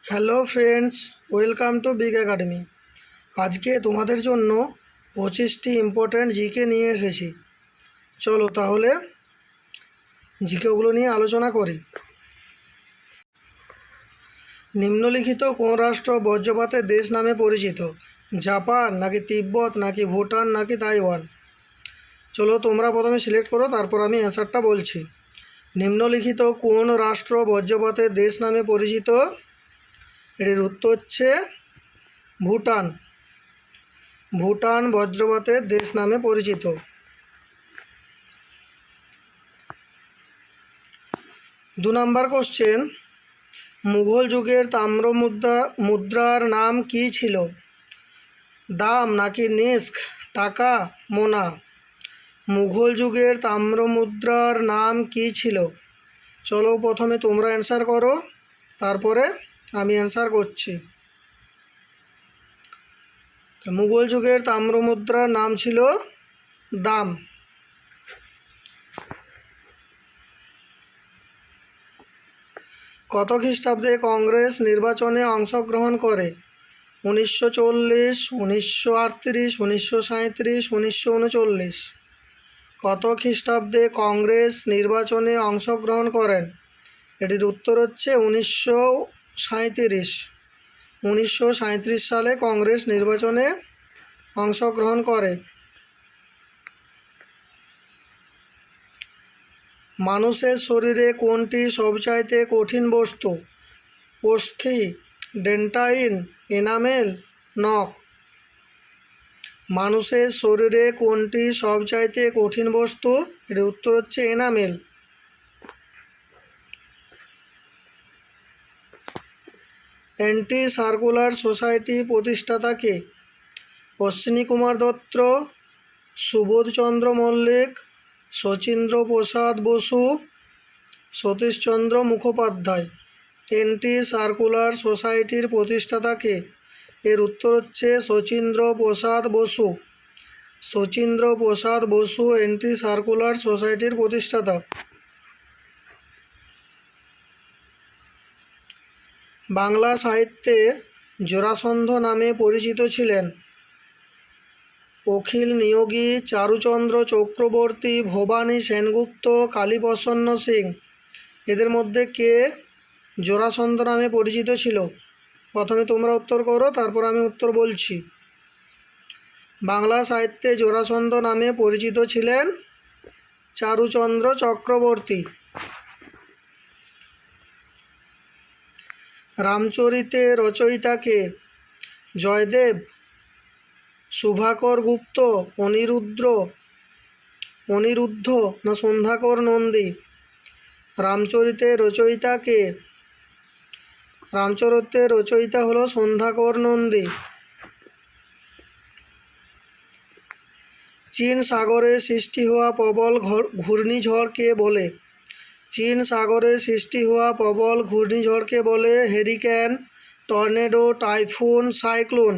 Hello friends, welcome to big academy. আজকে তোমাদের জন্য 25টি ইম্পর্ট্যান্ট জিকে নিয়ে এসেছি। চলো তাহলে জিকেগুলো নিয়ে আলোচনা করি। নিম্নলিখিত কোন রাষ্ট্র বজ্রপাতের দেশ নামে পরিচিত? জাপান নাকি তিব্বত নাকি ভুটান নাকি তাইওয়ান? চলো তোমরা প্রথমে সিলেক্ট করো, তারপর আমি অ্যান্সারটা বলছি। নিম্নলিখিত কোন রাষ্ট্র বজ্রপাতের দেশ নামে পরিচিত? এটির উত্তর হচ্ছে ভুটান। ভুটান বজ্রপাতের দেশ নামে পরিচিত। 2 নম্বর কোশ্চেন, মুঘল যুগের তাম্র মুদ্রার নাম কি ছিল? দাম নাকি নিস্ক, টাকা, মোনা? মুঘল যুগের তাম্র মুদ্রার নাম কি ছিল? চলো প্রথমে তোমরা অ্যান্সার করো, তারপরে আমি অ্যান্সার করছি। মুঘল যুগের তাম্র মুদ্রার নাম ছিল দাম। কত খ্রিস্টাব্দে কংগ্রেস নির্বাচনে অংশগ্রহণ করে? 1940, 1938, 1937, 1939? কত খ্রিস্টাব্দে কংগ্রেস নির্বাচনে অংশগ্রহণ করেন? এটির উত্তর হচ্ছে 1937। 1937 সালে কংগ্রেস নির্বাচনে অংশগ্রহণ করে। মানুষের শরীরে কোনটি সবচাইতে কঠিন বস্তু? অস্থি, ডেন্টাইন, এনামেল, নখ? মানুষের শরীরে কোনটি সবচাইতে কঠিন বস্তু? এর উত্তর হচ্ছে এনামেল। অ্যান্টি সার্কুলার সোসাইটি প্রতিষ্ঠাতা কে? অশ্বিনী কুমার দত্ত, সুবোধচন্দ্র মল্লিক, শচীন্দ্র প্রসাদ বসু, সতীশচন্দ্র মুখোপাধ্যায়? অ্যান্টি সার্কুলার সোসাইটির প্রতিষ্ঠাতা কে? এর উত্তর হচ্ছে শচীন্দ্র প্রসাদ বসু। শচীন্দ্র প্রসাদ বসু অ্যান্টি সার্কুলার সোসাইটির প্রতিষ্ঠাতা। বাংলা সাহিত্যে জরাসন্ধ নামে পরিচিত ছিলেন অখিল নিয়োগী, চারুচন্দ্র চক্রবর্তী, ভবানী সেনগুপ্ত, কালীপ্রসন্ন সিং? এদের মধ্যে কে জরাসন্ধ নামে পরিচিত ছিল? প্রথমে তোমরা উত্তর করো, তারপর আমি উত্তর বলছি। বাংলা সাহিত্যে জরাসন্ধ নামে পরিচিত ছিলেন চারুচন্দ্র চক্রবর্তী। রামচরিতের রচয়িতা কে? জয়দেব, শুভাকর গুপ্ত, অনিরুদ্ধ না সন্ধ্যাকর নন্দী? রামচরিতের রচয়িতা কে? রামচরিতের রচয়িতা হলো সন্ধ্যাকর নন্দী। চীন সাগরে সৃষ্টি হওয়া প্রবল ঘূর্ণিঝড়কে বলে? চীন সাগরে সৃষ্টি হওয়া প্রবল ঘূর্ণিঝড়কে বলে হ্যারিকেন, টর্নেডো, টাইফুন, সাইক্লোন?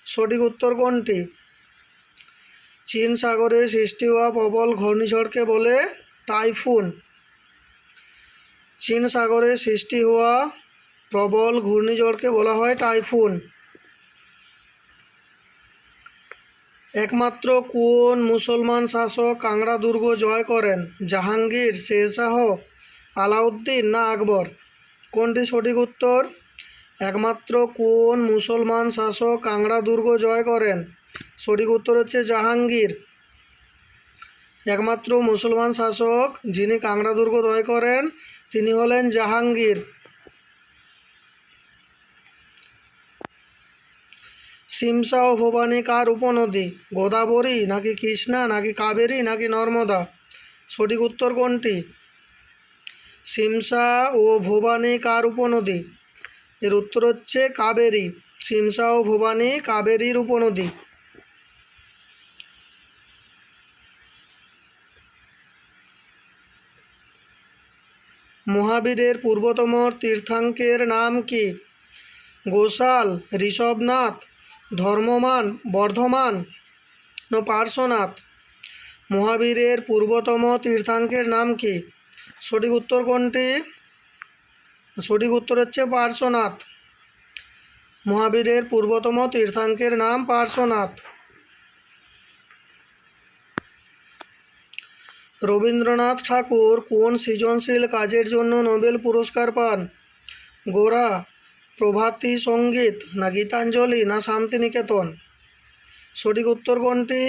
সঠিক উত্তর কোনটি? চীন সাগরে সৃষ্টি হওয়া প্রবল ঘূর্ণিঝড়কে বলে টাইফুন। চীন সাগরে সৃষ্টি হওয়া প্রবল ঘূর্ণিঝড়কে বলা হয় টাইফুন। একমাত্র কোন মুসলমান শাসক কাংড়া দুর্গ জয় করেন? জাহাঙ্গীর, শেরশাহ, আলাউদ্দিন না আকবর? কোনটি সঠিক উত্তর? একমাত্র কোন মুসলমান শাসক কাংড়া দুর্গ জয় করেন? সঠিক উত্তর হচ্ছে জাহাঙ্গীর। একমাত্র মুসলমান শাসক যিনি কাংড়া দুর্গ জয় করেন তিনি হলেন জাহাঙ্গীর। সিমসা ও ভবানী কার উপনদী? গোদাবরী নাকি কৃষ্ণা নাকি কাবেরী নাকি নর্মদা? সঠিক উত্তর কোনটি? সিমসা ও ভবানী কার উপনদী? এর উত্তর হচ্ছে কাবেরী। সিমসা ও ভবানী কাবেরীর উপনদী। মহাবীরের পূর্বতম তীর্থাঙ্কের নাম কি? গোসাল, ঋষভনাথ, ধর্মমান, বর্ধমান না পার্শ্বনাথ? মহাবীরের পূর্বতম তীর্থাঙ্কের নাম কি? সঠিক উত্তর কোনটি? সঠিক উত্তর হচ্ছে পার্শ্বনাথ। মহাবীরের পূর্বতম তীর্থাঙ্কের নাম পার্শ্বনাথ। রবীন্দ্রনাথ ঠাকুর কোন সৃজনশীল কাজের জন্য নোবেল পুরস্কার পান? গোরা, প্রভাতী সঙ্গীত, না গীতাঞ্জলি, না শান্তিনিকেতন? সঠিক উত্তর কোনটি?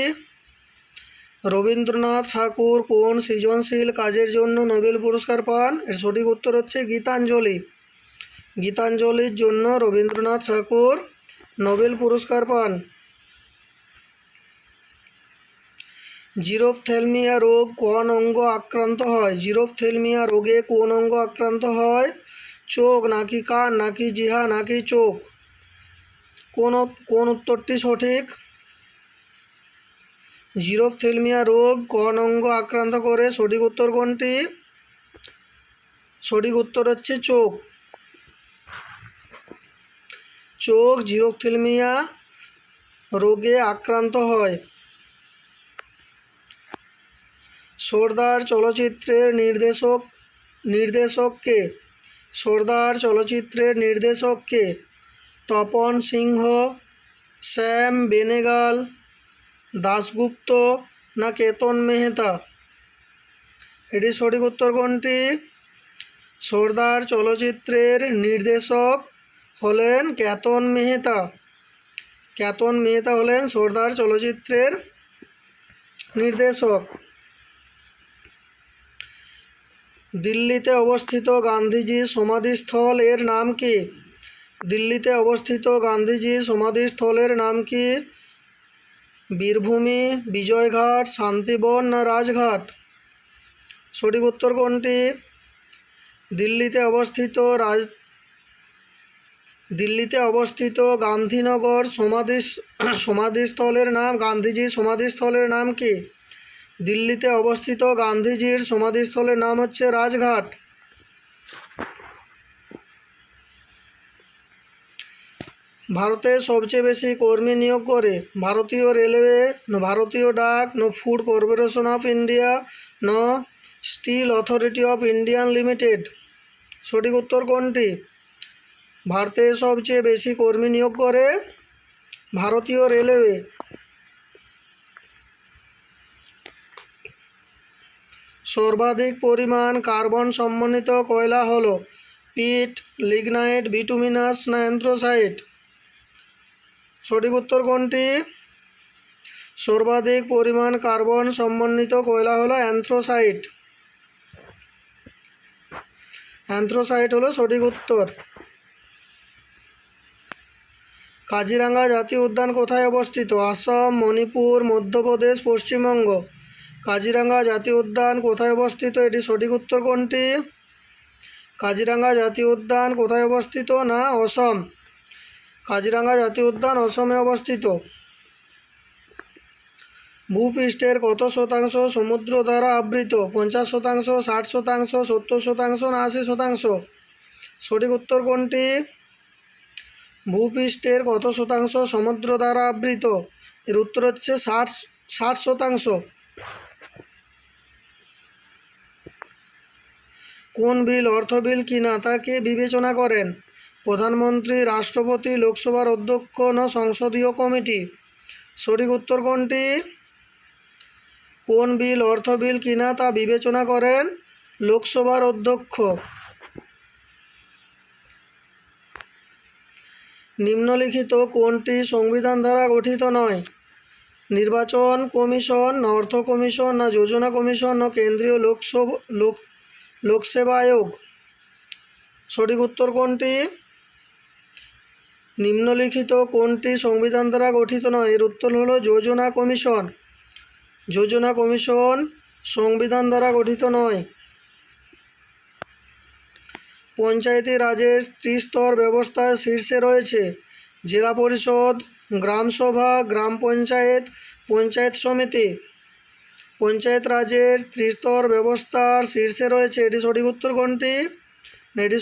রবীন্দ্রনাথ ঠাকুর কোন সৃজনশীল কাজের জন্য নোবেল পুরস্কার পান? এর সঠিক উত্তর হচ্ছে গীতাঞ্জলি। গীতাঞ্জলির জন্য রবীন্দ্রনাথ ঠাকুর নোবেল পুরস্কার পান। জিরোফথেলমিয়া রোগ কোন অঙ্গ আক্রান্ত হয়? জিরোফথেলমিয়া রোগে কোন অঙ্গ আক্রান্ত হয়? চোখ, নাকি কান, নাকি জিহ্বা, নাকি চোখ? কোন উত্তরটি সঠিক? জিরোফথেলমিয়া রোগ কোন অঙ্গ আক্রান্ত করে? সঠিক উত্তর কোনটি? সঠিক উত্তর হচ্ছে চোখ। চোখ জিরোফথেলমিয়া রোগে আক্রান্ত হয়। সর্দার চলচ্চিত্রের নির্দেশক কে? সর্দার চলচ্চিত্রের নির্দেশক কে? তপন সিংহ, শ্যাম বেনেগাল, দাশগুপ্ত, না কেতন মেহতা? এটি সঠিক উত্তর কোনটি? সর্দার চলচ্চিত্রের নির্দেশক হলেন কেতন মেহতা। কেতন মেহতা হলেন সর্দার চলচ্চিত্রের নির্দেশক। দিল্লিতে অবস্থিত গান্ধীজির সমাধিস্থল এর নাম কি? দিল্লিতে অবস্থিত গান্ধীজির সমাধিস্থলের নাম কি? বীরভূমি, বিজয়ঘাট, শান্তিবন, না রাজঘাট? সঠিক উত্তর কোনটি? দিল্লিতে অবস্থিত গান্ধীনগর সমাধিস্থলের নাম, গান্ধীজির সমাধিস্থলের নাম কি? দিল্লিতে অবস্থিত গান্ধীজির সমাধিস্থলের নাম হচ্ছে রাজঘাট। ভারতে সবচেয়ে বেশি কর্মী নিয়োগ করে? ভারতীয় রেলওয়ে, না ভারতীয় ডাক, না ফুড কর্পোরেশন অফ ইন্ডিয়া, না steel authority of Indian limited? সঠিক উত্তর কোনটি? ভারতে সবচেয়ে বেশি কর্মী নিয়োগ করে ভারতীয় রেলওয়ে। সর্বাধিক পরিমাণ কার্বন সমন্বিত কয়লা হলো পিট, লিগনাইট, বিটুমিনাস, না অ্যান্থ্রাসাইট? সঠিক উত্তর কোনটি? সর্বাধিক পরিমাণ কার্বন সমন্বিত কয়লা হলো অ্যান্থ্রাসাইট। অ্যান্থ্রাসাইট হলো সঠিক উত্তর। কাজিরাঙ্গা জাতীয় উদ্যান কোথায় অবস্থিত? আসাম, মণিপুর, মধ্যপ্রদেশ, পশ্চিমবঙ্গ? কাজিরাঙ্গা জাতীয় উদ্যান কোথায় অবস্থিত? এটি সঠিক উত্তর কোনটি? কাজিরাঙ্গা জাতীয় উদ্যান কোথায় অবস্থিত? না অসম। কাজিরাঙ্গা জাতীয় উদ্যান অসমে অবস্থিত। ভূপৃষ্ঠের কত শতাংশ সমুদ্র দ্বারা আবৃত? 50%, 60%, 70%, না 80%? সঠিক উত্তর কোনটি? ভূপৃষ্ঠের কত শতাংশ সমুদ্র দ্বারা আবৃত? এর উত্তর হচ্ছে 60%। কোন বিল অর্থ বিল কিনা তা কে বিবেচনা করেন? প্রধানমন্ত্রী, রাষ্ট্রপতি, লোকসভার অধ্যক্ষ, না সংসদীয় কমিটি? সঠিক উত্তর কোনটি? কোন বিল অর্থ বিল কিনা তা বিবেচনা করেন লোকসভার অধ্যক্ষ। নিম্নলিখিত কোনটি সংবিধান দ্বারা গঠিত নয়? নির্বাচন কমিশন, না অর্থ কমিশন, না যোজনা কমিশন, না কেন্দ্রীয় লোকসেবা আয়োগ? সঠিক উত্তর কোনটি? নিম্নলিখিত কোনটি সংবিধান দ্বারা গঠিত নয়? এর উত্তর হলো যোজনা কমিশন। যোজনা কমিশন সংবিধান দ্বারা গঠিত নয়। পঞ্চায়েতি রাজের ত্রিস্তর ব্যবস্থায় শীর্ষে রয়েছে জেলা পরিষদ, গ্রামসভা, গ্রাম পঞ্চায়েত, পঞ্চায়েত সমিতি। পঞ্চায়েত রাজের ত্রিস্তর ব্যবস্থার শীর্ষে রয়েছে, এটি সঠিক উত্তর কোনটি? এটি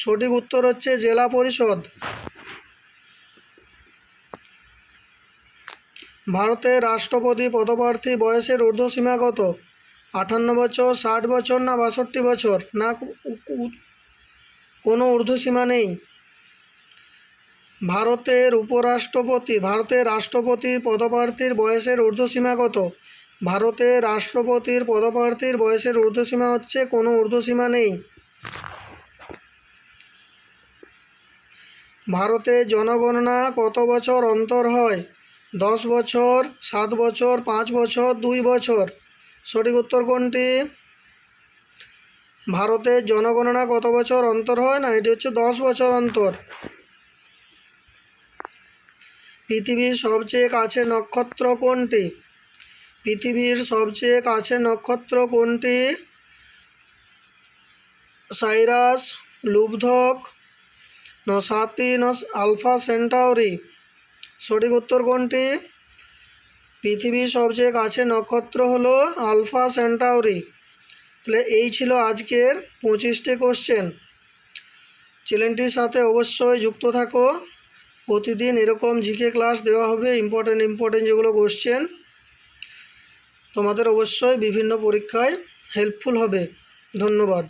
সঠিক উত্তর হচ্ছে জেলা পরিষদ। ভারতের রাষ্ট্রপতি পদপ্রার্থী বয়সের ঊর্ধ্বসীমা কত? 58 বছর, 60 বছর, না 62 বছর, না কোনো ঊর্ধ্বসীমা নেই। ভারতের রাষ্ট্রপতির পদপ্রার্থীর বয়সের ঊর্ধ্বসীমা কত? ভারতের রাষ্ট্রপতির পদপ্রার্থীর বয়সের ঊর্ধ্বসীমা হচ্ছে কোনো ঊর্ধ্বসীমা নেই। ভারতে জনগণনা কত বছর অন্তর হয়? 10 বছর, 7 বছর, 5 বছর, 2 বছর। সঠিক উত্তর কোনটি? ভারতের জনগণনা কত বছর অন্তর হয় না, এটি হচ্ছে 10 বছর অন্তর। পৃথিবীর সবচেয়ে কাছে নক্ষত্র কোনটি? পৃথিবীর সবচেয়ে কাছে নক্ষত্র কোনটি? সাইরাস, লুব্ধক, নসাতি, আলফা সেন্টাউরি। সঠিক উত্তর কোনটি? পৃথিবীর সবচেয়ে কাছে নক্ষত্র হলো আলফা সেন্টাউরি। তাহলে এই ছিল আজকের 25টি কোশ্চেন। চ্যানেলটির সাথে অবশ্যই যুক্ত থাকো। প্রতিদিন এরকম জিকে ক্লাস দেওয়া হবে, ইম্পর্টেন্ট যেগুলো কোশ্চেন তোমাদের অবশ্যই বিভিন্ন পরীক্ষায় হেল্পফুল হবে। ধন্যবাদ।